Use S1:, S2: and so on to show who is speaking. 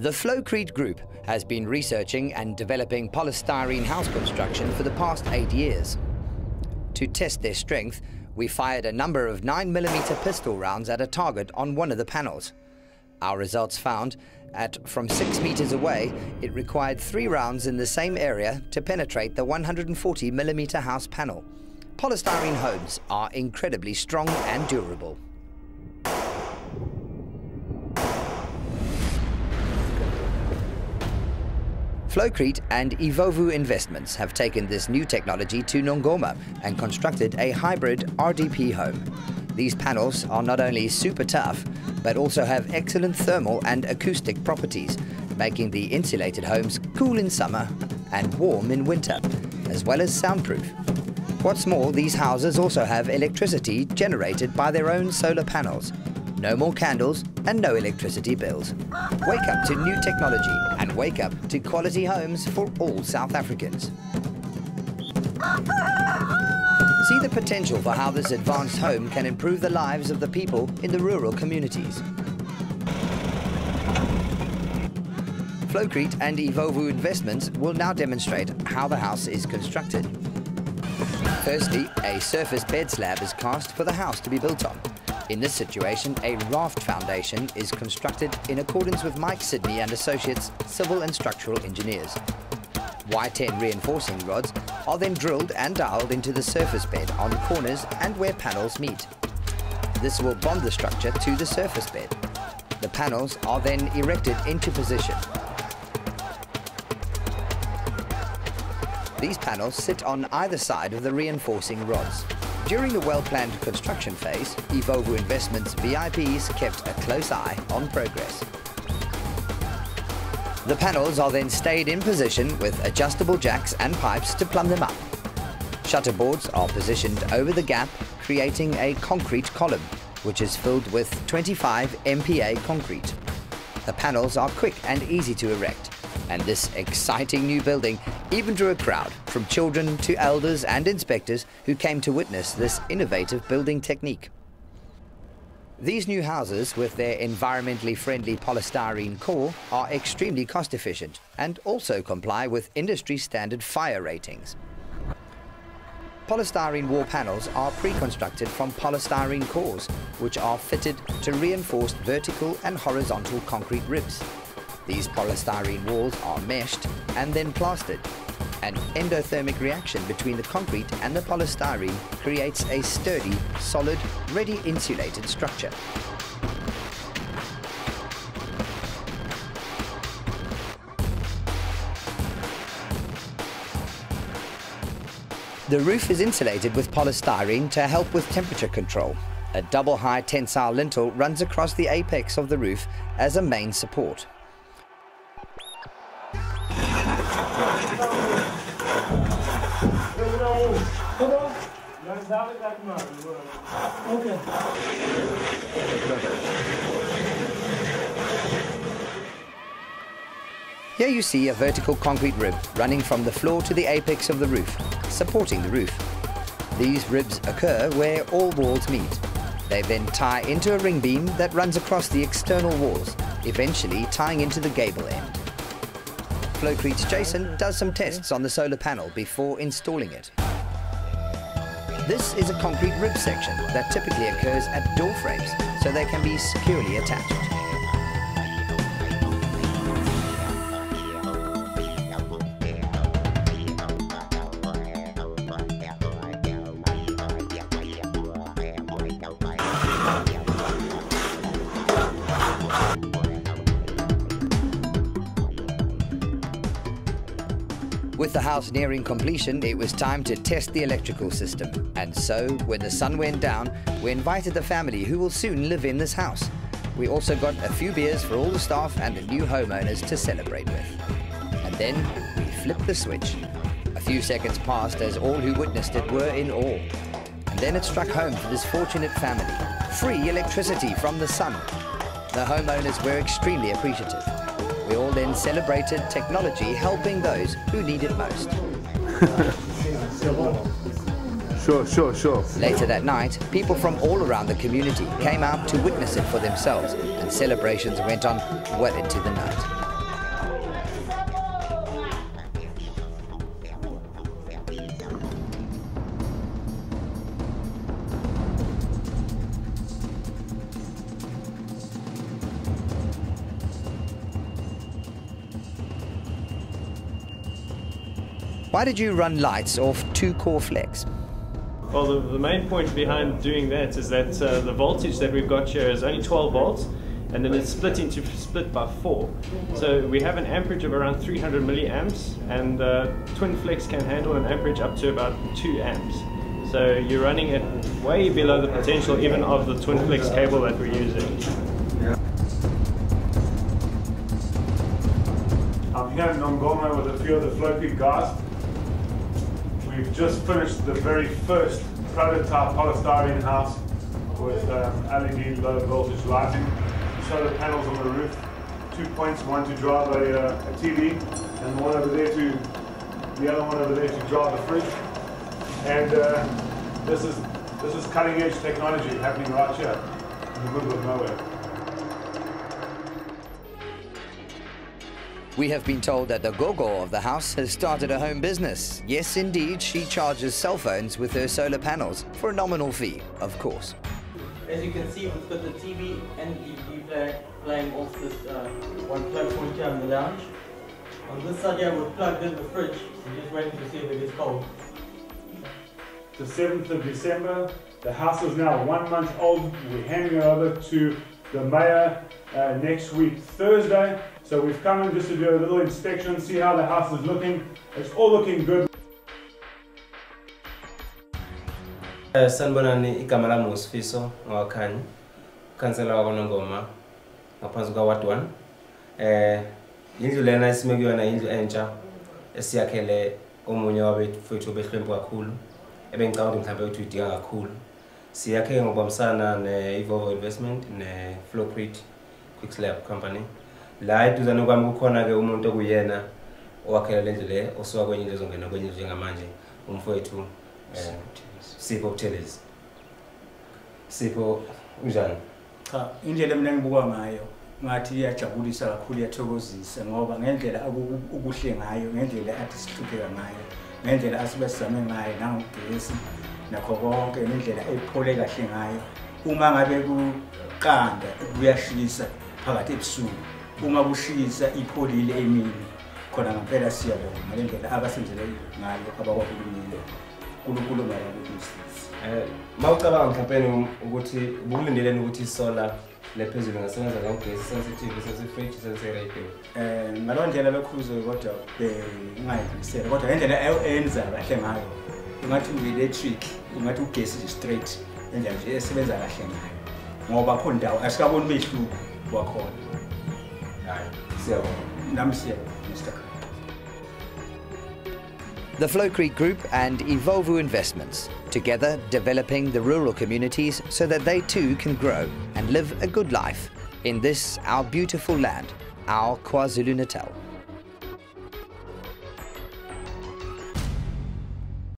S1: The Flowcrete Group has been researching and developing polystyrene house construction for the past 8 years. To test their strength, we fired a number of 9mm pistol rounds at a target on one of the panels. Our results found at from 6 meters away, it required 3 rounds in the same area to penetrate the 140mm house panel. Polystyrene homes are incredibly strong and durable. Flowcrete and Evovu Investments have taken this new technology to Nongoma and constructed a hybrid RDP home. These panels are not only super tough, but also have excellent thermal and acoustic properties, making the insulated homes cool in summer and warm in winter, as well as soundproof. What's more, these houses also have electricity generated by their own solar panels. No more candles and no electricity bills. Wake up to new technology and wake up to quality homes for all South Africans. See the potential for how this advanced home can improve the lives of the people in the rural communities. Flowcrete and Evovu Investments will now demonstrate how the house is constructed. Firstly, a surface bed slab is cast for the house to be built on. In this situation, a raft foundation is constructed in accordance with Mike Sidney and Associates Civil and Structural Engineers. Y10 reinforcing rods are then drilled and doweled into the surface bed on corners and where panels meet. This will bond the structure to the surface bed. The panels are then erected into position. These panels sit on either side of the reinforcing rods. During the well-planned construction phase, Evovu Investments VIPs kept a close eye on progress. The panels are then stayed in position with adjustable jacks and pipes to plumb them up. Shutter boards are positioned over the gap, creating a concrete column, which is filled with 25 MPa concrete. The panels are quick and easy to erect, and this exciting new building even drew a crowd from children to elders and inspectors who came to witness this innovative building technique. These new houses, with their environmentally friendly polystyrene core, are extremely cost efficient and also comply with industry standard fire ratings. Polystyrene wall panels are pre-constructed from polystyrene cores, which are fitted to reinforced vertical and horizontal concrete ribs. These polystyrene walls are meshed and then plastered. An endothermic reaction between the concrete and the polystyrene creates a sturdy, solid, ready insulated structure. The roof is insulated with polystyrene to help with temperature control. A double high tensile lintel runs across the apex of the roof as a main support. Here you see a vertical concrete rib running from the floor to the apex of the roof, supporting the roof. These ribs occur where all walls meet. They then tie into a ring beam that runs across the external walls, eventually tying into the gable end. Flowcrete's Jason does some tests on the solar panel before installing it. This is a concrete rib section that typically occurs at door frames, so they can be securely attached. With the house nearing completion, it was time to test the electrical system. And so, when the sun went down, we invited the family who will soon live in this house. We also got a few beers for all the staff and the new homeowners to celebrate with. And then, we flipped the switch. A few seconds passed as all who witnessed it were in awe. And then it struck home for this fortunate family. Free electricity from the sun. The homeowners were extremely appreciative. We all then celebrated technology helping those who need it most.
S2: Sure.
S1: Later that night, people from all around the community came out to witness it for themselves, and celebrations went on well into the night. Why did you run lights off 2 core flex?
S3: Well, the main point behind doing that is that the voltage that we've got here is only 12 volts, and then it's split by 4. So we have an amperage of around 300 milliamps, and twin flex can handle an amperage up to about 2 amps. So you're running it way below the potential even of the twin flex cable that we're using.
S2: I'm here in Nongoma with a few of the Flowcrete guys. We've just finished the very first prototype polystyrene house with LED low voltage lighting, solar panels on the roof, 2 points, one to drive a TV, and the other one over there to drive the fridge. And this is cutting edge technology happening right here in the middle of nowhere.
S1: We have been told that the gogo of the house has started a home business. Yes, indeed, she charges cell phones with her solar panels for a nominal fee, of course.
S4: As you can see, we've got the TV and DVD player playing off this one plug point here in the lounge. On this side here, we've plugged in the fridge. We're just waiting to see if it is cold.
S2: The 7th of December, the house is now 1 month old. We're handing it over to the mayor next week, Thursday. So we've come in just to do a little inspection, see how the house is looking. It's all looking good.
S5: Sanibonani, igama lami nguSifiso ngwakhanya, ukhansela wakwaNongoma ngaphansi kwaWard 1. Indlu lena esime kuyona indlu entsha esiyakhele omunye wabethu behlwempu kakhulu ebengicabanga ukuthi mhlawumbe uthi udinga kakhulu. Siyakhe ngokubambisana ne-Evolvo Investment ne-Flowcrete Quick Slab Company. La eduzane kwami kukhona ke umuntu okuyena owakhela le ndlu le osuka kwenye indlu ezongena kwenye indlu njengamanje umfowethu Sipho Butelezi. Sipho unjani?
S6: Cha, indlela mina ngibuka ngayo ngathi iyajabulisa kakhulu, iyathokozisa ngoba ngendlela ukuhle ngayo, ngendlela athi sihlupheka ngayo, ngendlela asibe sizame ngayo nangogesi nakho konke, ngendlela ephole kahle ngayo. Uma ngabe kuqanda kuyashisa phakathi ebusuku, uma kushisa ipholile emini, khona ngempela siyabonga ngendlela abasenzele ngayo abakwahulumeni. Kulo mara ukuthi
S5: mawucabanga mhlawumbe ukuthi bukulindeleni ukuthi isolar lephezulu ngasebenza ngogesi sensitive sesifridge sesiradio
S6: ngalo ndlela bekhuzo kodwa bengayimisela, kodwa ngendlela enza kahle ngayo ungathi electric, ungathi ugesi straight, endlela nje esebenza kahle ngayo ngoba khona indawo asikaboni behluko kwakhona.
S5: Hayi siyabonga
S6: nami siyabonga Mr.
S1: The Flowcrete Group and Evolvo Investments, together developing the rural communities so that they too can grow and live a good life in this, our beautiful land, our KwaZulu-Natal.